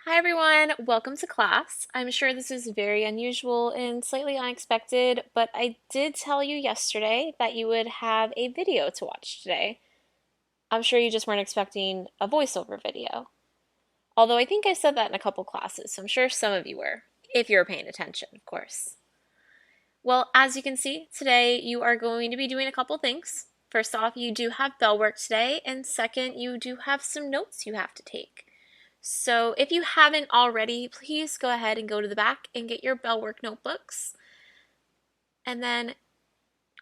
Hi everyone, welcome to class. I'm sure this is very unusual and slightly unexpected, but I did tell you yesterday that you would have a video to watch today. I'm sure you just weren't expecting a voiceover video. Although I think I said that in a couple classes, so I'm sure some of you were, if you were paying attention, of course. Well, as you can see, today you are going to be doing a couple things. First off, you do have bell work today, and second, you do have some notes you have to take. So if you haven't already, please go ahead and go to the back and get your bell work notebooks. And then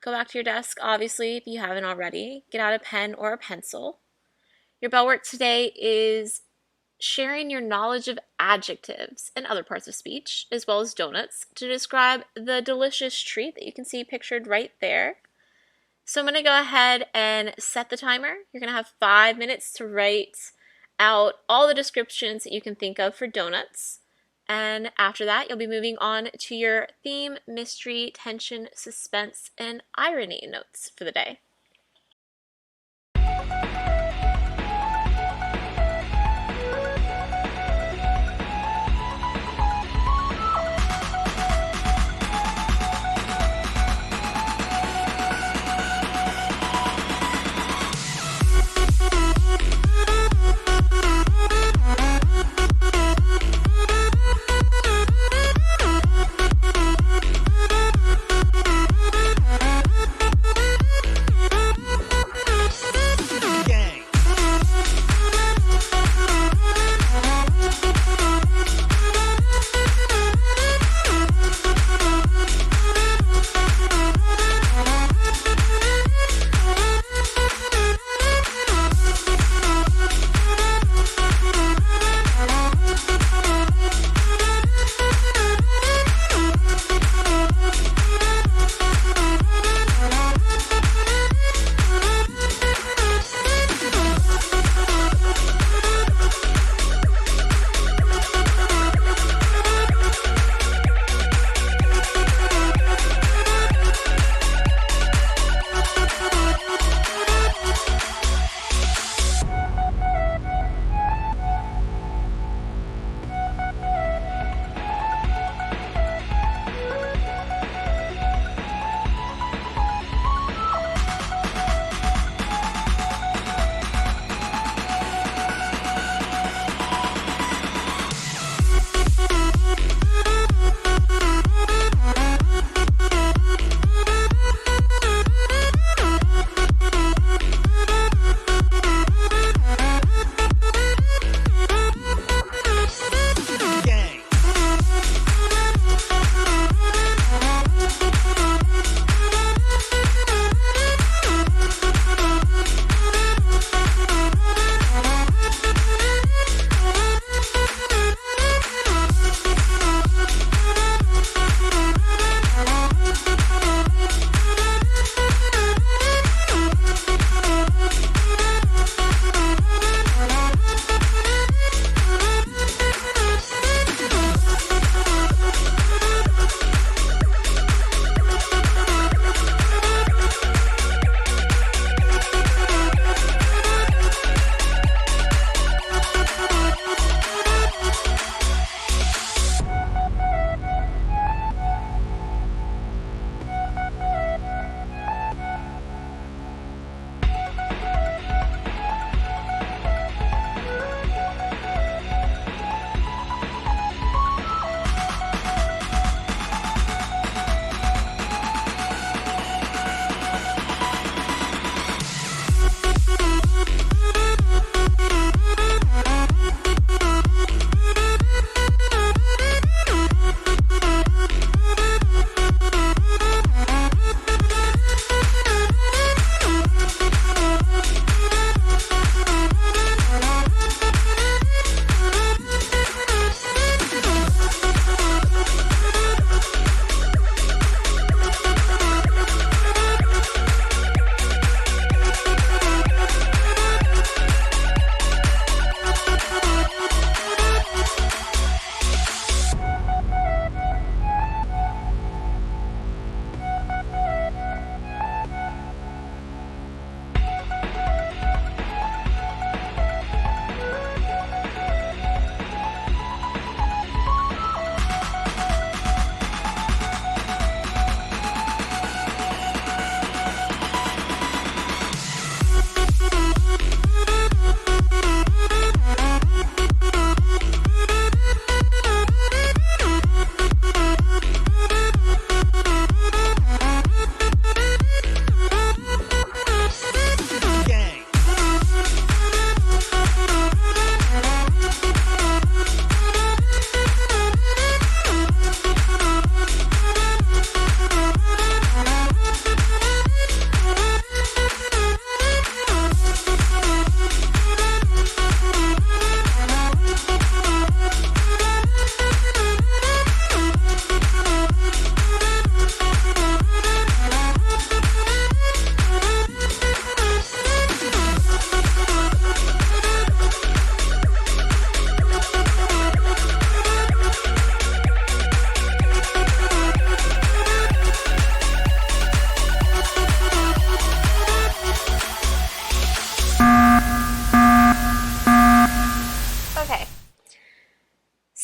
go back to your desk, obviously, if you haven't already. Get out a pen or a pencil. Your bell work today is sharing your knowledge of adjectives and other parts of speech, as well as donuts, to describe the delicious treat that you can see pictured right there. So I'm going to go ahead and set the timer. You're going to have 5 minutes to write out all the descriptions that you can think of for donuts. And after that, you'll be moving on to your theme, mystery, tension, suspense, and irony notes for the day.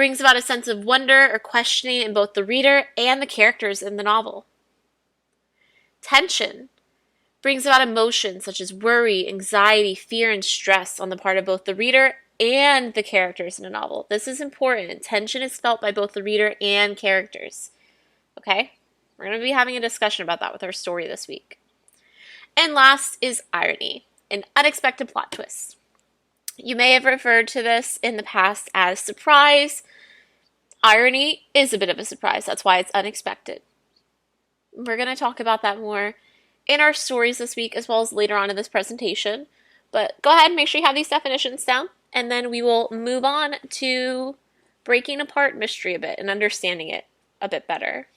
brings about a sense of wonder or questioning in both the reader and the characters in the novel. Tension brings about emotions such as worry, anxiety, fear, and stress on the part of both the reader and the characters in a novel. This is important. Tension is felt by both the reader and characters. Okay? We're going to be having a discussion about that with our story this week. And last is irony, an unexpected plot twist. You may have referred to this in the past as surprise. Irony is a bit of a surprise. That's why it's unexpected. We're going to talk about that more in our stories this week as well as later on in this presentation. But go ahead and make sure you have these definitions down, and then we will move on to breaking apart mystery a bit and understanding it a bit better.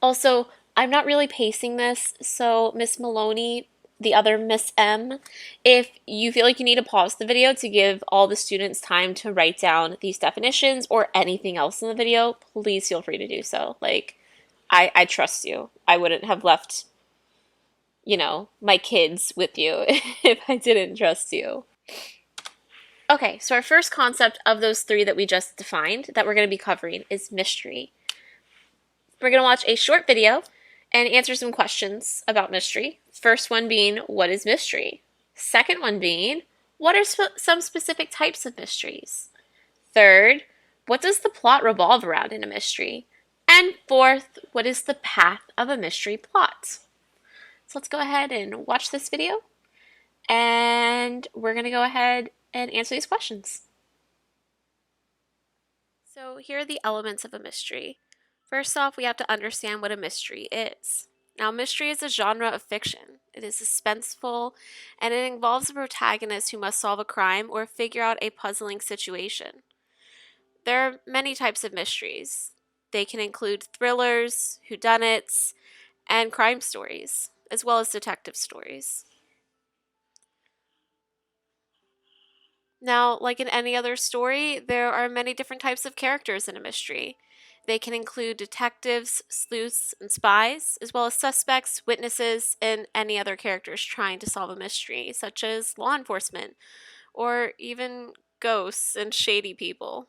Also, I'm not really pacing this, so Miss Maloney, the other Miss M, if you feel like you need to pause the video to give all the students time to write down these definitions or anything else in the video, please feel free to do so. Like, I trust you. I wouldn't have left, my kids with you if I didn't trust you. Okay, so our first concept of those three that we just defined that we're going to be covering is mystery. We're going to watch a short video and answer some questions about mystery. First one being, what is mystery? Second one being, what are some specific types of mysteries? Third, what does the plot revolve around in a mystery? And fourth, what is the path of a mystery plot? So let's go ahead and watch this video, and we're going to go ahead and answer these questions. So here are the elements of a mystery. First off, we have to understand what a mystery is. Now, mystery is a genre of fiction. It is suspenseful, and it involves a protagonist who must solve a crime or figure out a puzzling situation. There are many types of mysteries. They can include thrillers, whodunits, and crime stories, as well as detective stories. Now, like in any other story, there are many different types of characters in a mystery. They can include detectives, sleuths, and spies, as well as suspects, witnesses, and any other characters trying to solve a mystery, such as law enforcement, or even ghosts and shady people.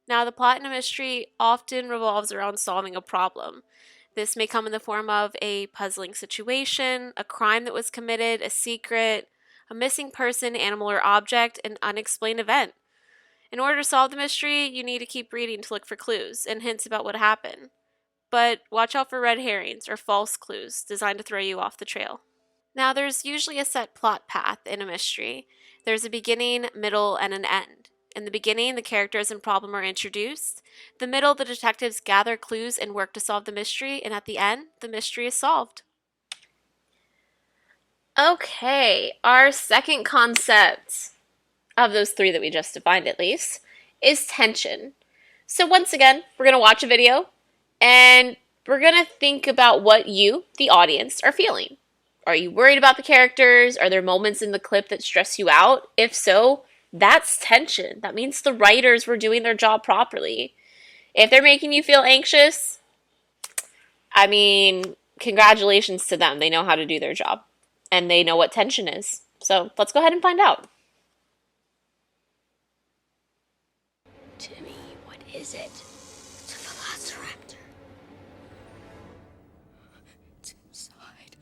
Now, the plot in a mystery often revolves around solving a problem. This may come in the form of a puzzling situation, a crime that was committed, a secret, a missing person, animal, or object, an unexplained event. In order to solve the mystery, you need to keep reading to look for clues and hints about what happened. But watch out for red herrings or false clues designed to throw you off the trail. Now, there's usually a set plot path in a mystery. There's a beginning, middle, and an end. In the beginning, the characters and problem are introduced. The middle, the detectives gather clues and work to solve the mystery. And at the end, the mystery is solved. Okay, our second concept of those three that we just defined at least is tension. So once again, we're going to watch a video and we're going to think about what you, the audience, are feeling. Are you worried about the characters? Are there moments in the clip that stress you out? If so, that's tension. That means the writers were doing their job properly. If they're making you feel anxious, congratulations to them. They know how to do their job and they know what tension is. So let's go ahead and find out. Timmy, what is it? It's a velociraptor. It's inside.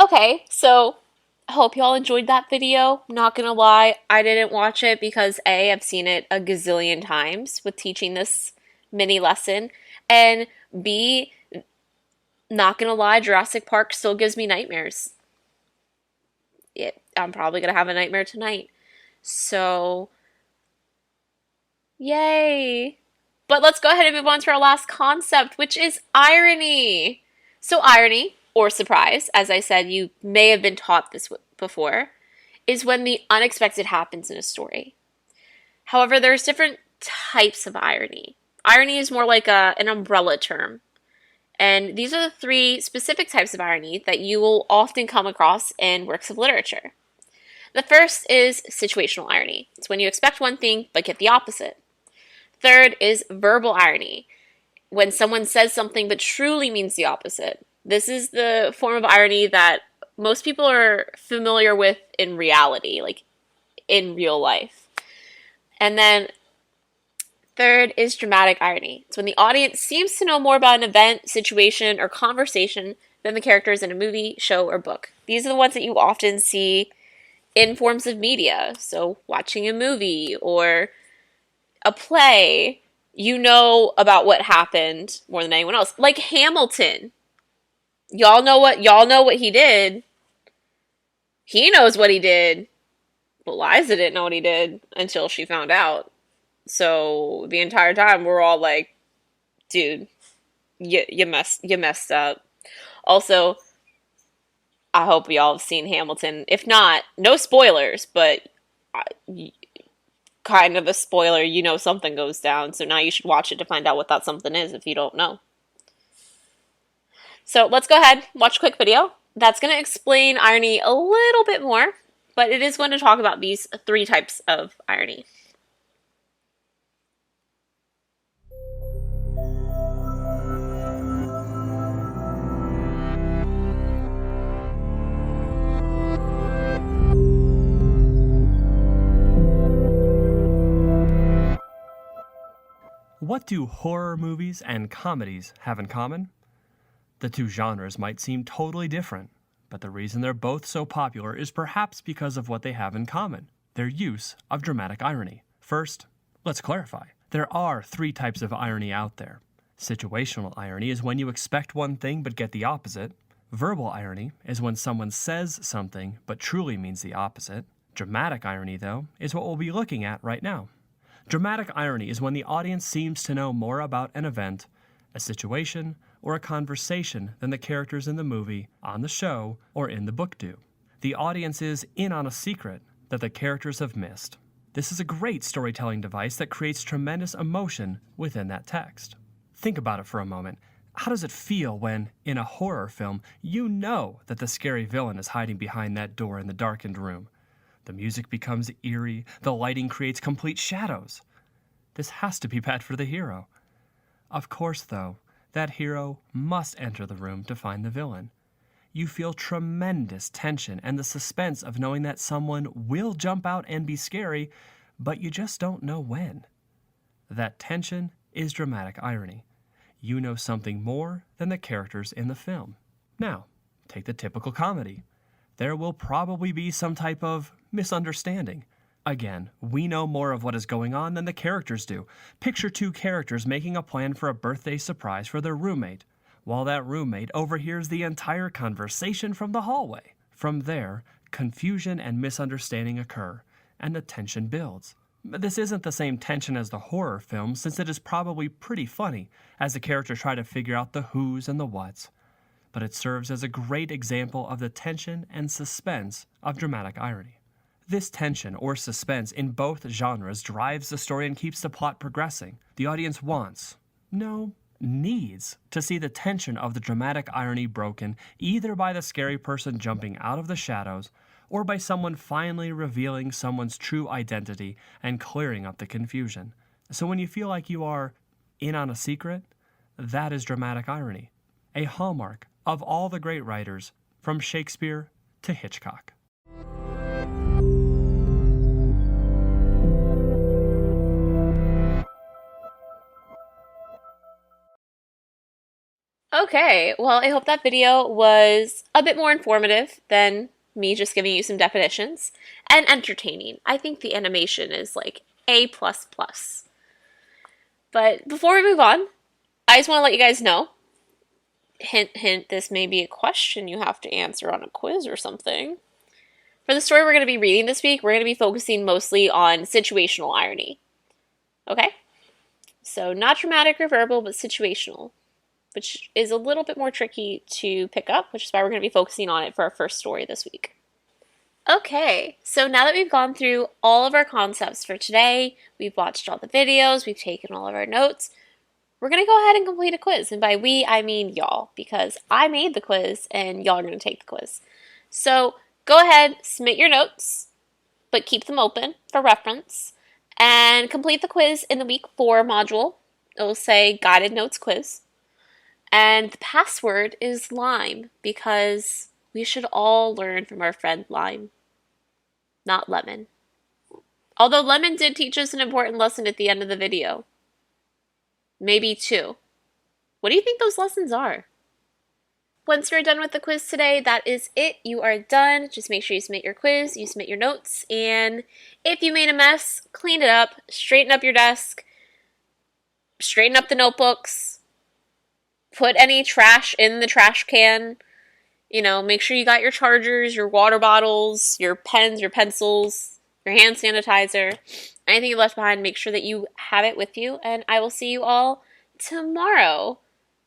Okay, so I hope y'all enjoyed that video. Not gonna lie, I didn't watch it because A, I've seen it a gazillion times with teaching this mini lesson, and B, not gonna lie, Jurassic Park still gives me nightmares. I'm probably gonna have a nightmare tonight. So, yay! But let's go ahead and move on to our last concept, which is irony. So, irony, or surprise, as I said, you may have been taught this before, is when the unexpected happens in a story. However, there's different types of irony. Irony is more like an umbrella term. And these are the three specific types of irony that you will often come across in works of literature. The first is situational irony. It's when you expect one thing but get the opposite. Third is verbal irony, when someone says something but truly means the opposite. This is the form of irony that most people are familiar with in reality, like in real life. And then third is dramatic irony. It's when the audience seems to know more about an event, situation, or conversation than the characters in a movie, show, or book. These are the ones that you often see in forms of media. So watching a movie or a play, you know about what happened more than anyone else. Like Hamilton. Y'all know what he did. He knows what he did. But Liza didn't know what he did until she found out. So the entire time we're all like, dude, you messed up. Also, I hope we all have seen Hamilton. If not, no spoilers, but kind of a spoiler, you know something goes down. So now you should watch it to find out what that something is if you don't know. So let's go ahead, watch a quick video. That's going to explain irony a little bit more, but it is going to talk about these three types of irony. What do horror movies and comedies have in common? The two genres might seem totally different, but the reason they're both so popular is perhaps because of what they have in common: their use of dramatic irony. First, let's clarify. There are three types of irony out there. Situational irony is when you expect one thing but get the opposite. Verbal irony is when someone says something but truly means the opposite. Dramatic irony, though, is what we'll be looking at right now. Dramatic irony is when the audience seems to know more about an event, a situation, or a conversation than the characters in the movie, on the show, or in the book do. The audience is in on a secret that the characters have missed. This is a great storytelling device that creates tremendous emotion within that text. Think about it for a moment. How does it feel when, in a horror film, you know that the scary villain is hiding behind that door in the darkened room? The music becomes eerie, the lighting creates complete shadows. This has to be bad for the hero. Of course, though, that hero must enter the room to find the villain. You feel tremendous tension and the suspense of knowing that someone will jump out and be scary, but you just don't know when. That tension is dramatic irony. You know something more than the characters in the film. Now, take the typical comedy. There will probably be some type of misunderstanding. Again, we know more of what is going on than the characters do. Picture two characters making a plan for a birthday surprise for their roommate, while that roommate overhears the entire conversation from the hallway. From there, confusion and misunderstanding occur, and the tension builds. This isn't the same tension as the horror film, since it is probably pretty funny as the characters try to figure out the who's and the what's. But it serves as a great example of the tension and suspense of dramatic irony. This tension or suspense in both genres drives the story and keeps the plot progressing. The audience wants, no, needs to see the tension of the dramatic irony broken either by the scary person jumping out of the shadows or by someone finally revealing someone's true identity and clearing up the confusion. So when you feel like you are in on a secret, that is dramatic irony, a hallmark of all the great writers from Shakespeare to Hitchcock. Okay, well, I hope that video was a bit more informative than me just giving you some definitions, and entertaining. I think the animation is like A++. But before we move on, I just want to let you guys know, hint, hint, this may be a question you have to answer on a quiz or something. For the story we're going to be reading this week, we're going to be focusing mostly on situational irony. Okay? So not dramatic or verbal, but situational, which is a little bit more tricky to pick up, which is why we're going to be focusing on it for our first story this week. Okay, so now that we've gone through all of our concepts for today, we've watched all the videos, we've taken all of our notes, we're going to go ahead and complete a quiz. And by we, I mean y'all, because I made the quiz and y'all are going to take the quiz. So go ahead, submit your notes, but keep them open for reference, and complete the quiz in the week 4 module. It will say Guided Notes Quiz. And the password is Lime, because we should all learn from our friend Lime, not Lemon. Although Lemon did teach us an important lesson at the end of the video. Maybe 2. What do you think those lessons are? Once you're done with the quiz today, that is it. You are done. Just make sure you submit your quiz, you submit your notes, and if you made a mess, clean it up, straighten up your desk, straighten up the notebooks, put any trash in the trash can. You know, make sure you got your chargers, your water bottles, your pens, your pencils, your hand sanitizer. Anything you left behind, make sure that you have it with you. And I will see you all tomorrow.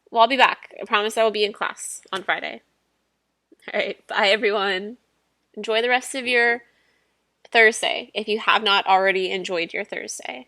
Well, I'll be back. I promise I will be in class on Friday. All right. Bye, everyone. Enjoy the rest of your Thursday if you have not already enjoyed your Thursday.